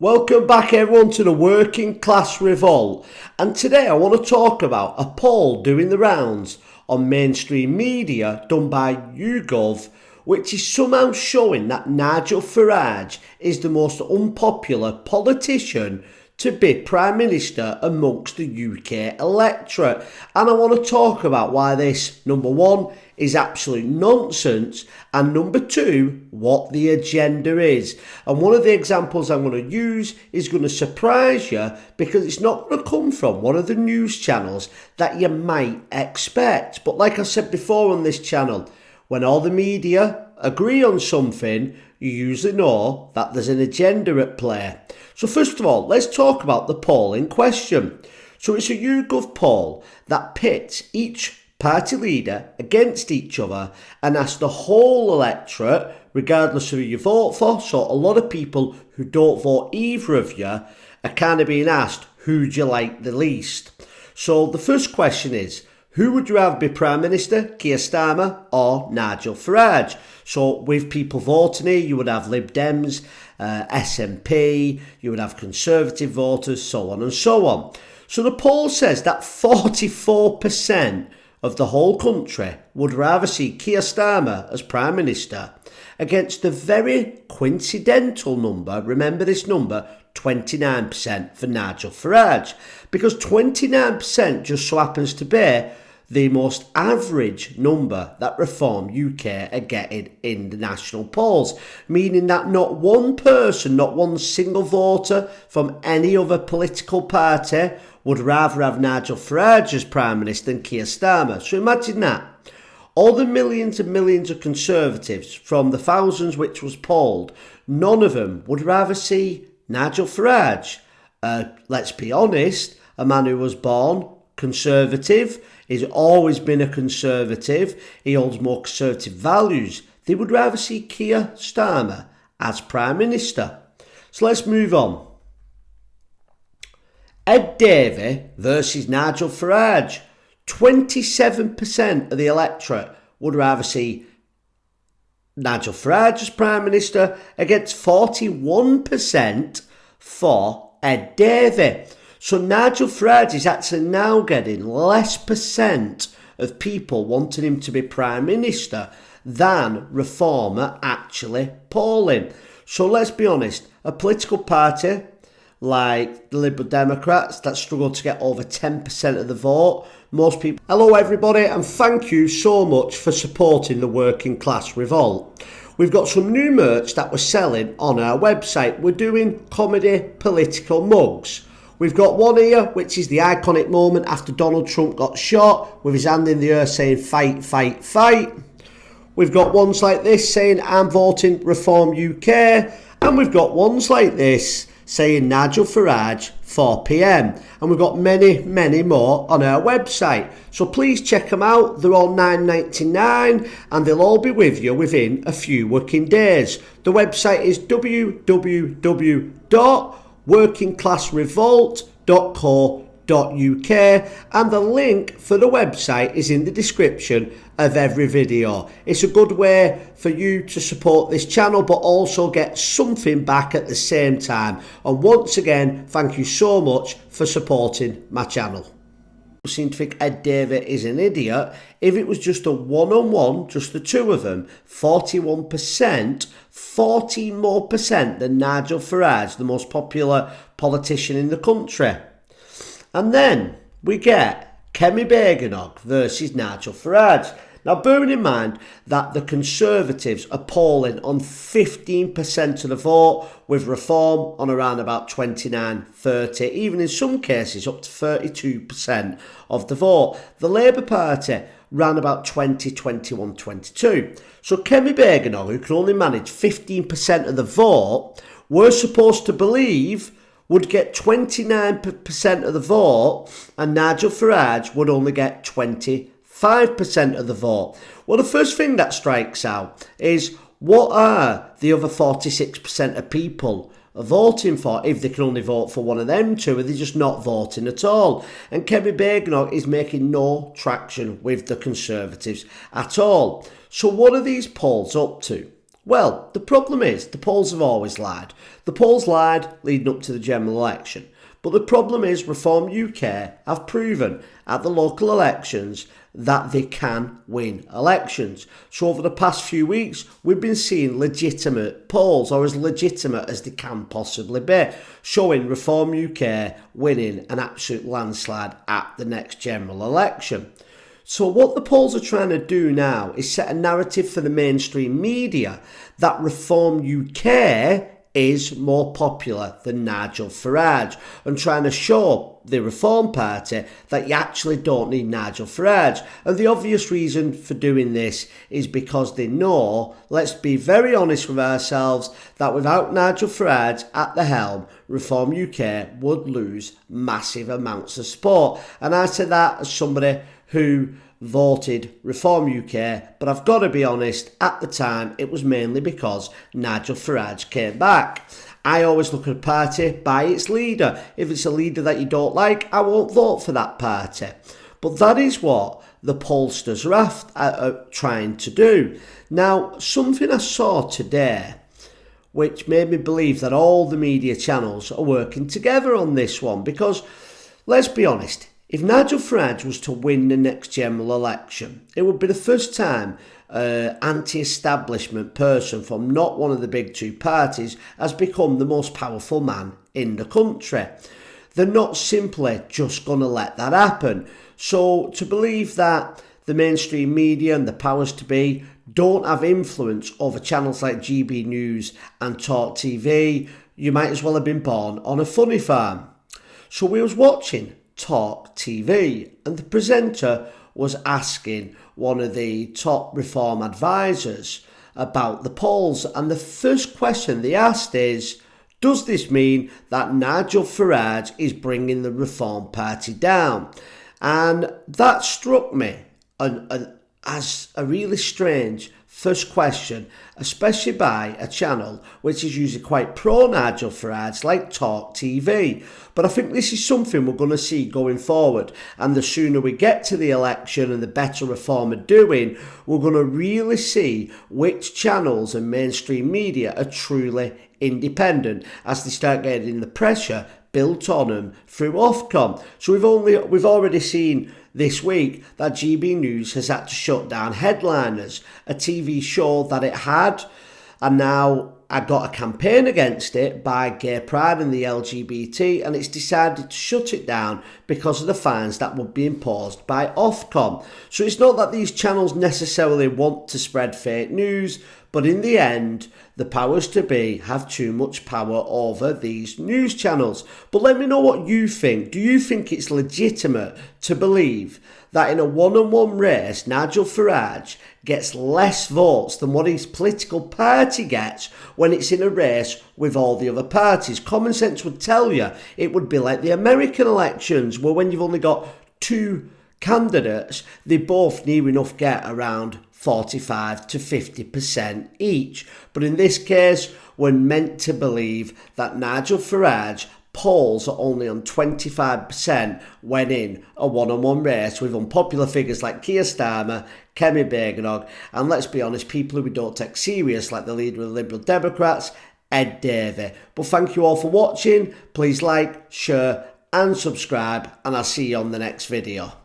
Welcome back everyone to the Working Class Revolt, and today I want to talk about a poll doing the rounds on mainstream media done by Yugov, which is somehow showing that Nigel Farage is the most unpopular politician to be Prime Minister amongst the UK electorate. And I want to talk about why this, number one, is absolute nonsense, and number two, what the agenda is. And one of the examples I'm going to use is going to surprise you because it's not going to come from one of the news channels that you might expect. But like I said before on this channel, when all the media agree on something, you usually know that there's an agenda at play. So first of all, let's talk about the poll in question. So it's a YouGov poll that pits each party leader against each other and asks the whole electorate, regardless of who you vote for. So a lot of people who don't vote either of you are kind of being asked, who do you like the least? So the first question is, who would you rather be Prime Minister, Keir Starmer or Nigel Farage? So with people voting here, you would have Lib Dems, SNP, you would have Conservative voters, so on and so on. So the poll says that 44% of the whole country would rather see Keir Starmer as Prime Minister against the very coincidental number, remember this number, 29% for Nigel Farage, because 29% just so happens to be the most average number that Reform UK are getting in the national polls, meaning that not one person, not one single voter from any other political party would rather have Nigel Farage as Prime Minister than Keir Starmer. So imagine that. All the millions and millions of Conservatives from the thousands which was polled, none of them would rather see Nigel Farage. Let's be honest, a man who was born Conservative, he's always been a Conservative, he holds more Conservative values. They would rather see Keir Starmer as Prime Minister. So let's move on. Ed Davey versus Nigel Farage. 27% of the electorate would rather see Nigel Farage as Prime Minister against 41% for Ed Davey. So Nigel Farage is actually now getting less percent of people wanting him to be Prime Minister than Reform are actually polling. So let's be honest, a political party like the Liberal Democrats that struggle to get over 10% of the vote, most people... Hello everybody, and thank you so much for supporting the Working Class Revolt. We've got some new merch that we're selling on our website. We're doing comedy political mugs. We've got one here, which is the iconic moment after Donald Trump got shot, with his hand in the air saying, fight, fight, fight. We've got ones like this saying, I'm voting Reform UK. And we've got ones like this saying, Nigel Farage, 4 PM. And we've got many, many more on our website. So please check them out. They're all $9.99 and they'll all be with you within a few working days. The website is www.workingclassrevolt.co.uk and the link for the website is in the description of every video. It's a good way for you to support this channel but also get something back at the same time. And once again, thank you so much for supporting my channel. I seem to think Ed Davey is an idiot. If it was just a one-on-one, just the two of them, 41%, 14 more percent than Nigel Farage, the most popular politician in the country. And then we get Kemi Begenog versus Nigel Farage. Now, bearing in mind that the Conservatives are polling on 15% of the vote, with Reform on around about 29-30, even in some cases up to 32% of the vote. The Labour Party ran about 20, 21, 22. So Kemi Begenog, who can only manage 15% of the vote, we're supposed to believe would get 29% of the vote and Nigel Farage would only get 25% of the vote. Well, the first thing that strikes out is, what are the other 46% of people voting for if they can only vote for one of them two? Are they just not voting at all? And Kemi Begenog is making no traction with the Conservatives at all. So what are these polls up to? Well, the problem is the polls have always lied. The polls lied leading up to the general election. But the problem is Reform UK have proven at the local elections that they can win elections. So over the past few weeks, we've been seeing legitimate polls, or as legitimate as they can possibly be, showing Reform UK winning an absolute landslide at the next general election. So what the polls are trying to do now is set a narrative for the mainstream media that Reform UK is more popular than Nigel Farage, and trying to show the Reform Party that you actually don't need Nigel Farage. And the obvious reason for doing this is because they know, let's be very honest with ourselves, that without Nigel Farage at the helm, Reform UK would lose massive amounts of support. And I say that as somebody who voted Reform UK, but I've got to be honest, at the time it was mainly because Nigel Farage came back. I always look at a party by its leader. If it's a leader that you don't like, I won't vote for that party. But that is what the pollsters are trying to do. Now, something I saw today which made me believe that all the media channels are working together on this one, because let's be honest, if Nigel Farage was to win the next general election, it would be the first time an anti-establishment person from not one of the big two parties has become the most powerful man in the country. They're not simply just going to let that happen. So to believe that the mainstream media and the powers to be don't have influence over channels like GB News and Talk TV, you might as well have been born on a funny farm. So we was watching Talk TV, and the presenter was asking one of the top Reform advisors about the polls, and the first question they asked is, does this mean that Nigel Farage is bringing the Reform Party down? And that struck me as a really strange first question, especially by a channel which is usually quite pro-Nigel Farage, like Talk TV. But I think this is something we're going to see going forward, and the sooner we get to the election and the better Reform are doing, we're going to really see which channels and mainstream media are truly independent as they start getting the pressure built on them through Ofcom. So we've already seen this week that GB News has had to shut down Headliners, a TV show that it had, and now I got a campaign against it by Gay Pride and the LGBT, and it's decided to shut it down because of the fines that would be imposed by Ofcom. So it's not that these channels necessarily want to spread fake news, but in the end, the powers to be have too much power over these news channels. But let me know what you think. Do you think it's legitimate to believe that in a one-on-one race, Nigel Farage gets less votes than what his political party gets when it's in a race with all the other parties? Common sense would tell you it would be like the American elections, where when you've only got two candidates, they both near enough get around 45 to 50% each. But in this case, we're meant to believe that Nigel Farage polls are only on 25% when in a one-on-one race with unpopular figures like Keir Starmer, Kemi Badenoch, and let's be honest, people who we don't take serious like the leader of the Liberal Democrats, Ed Davey. But thank you all for watching. Please like, share and subscribe, and I'll see you on the next video.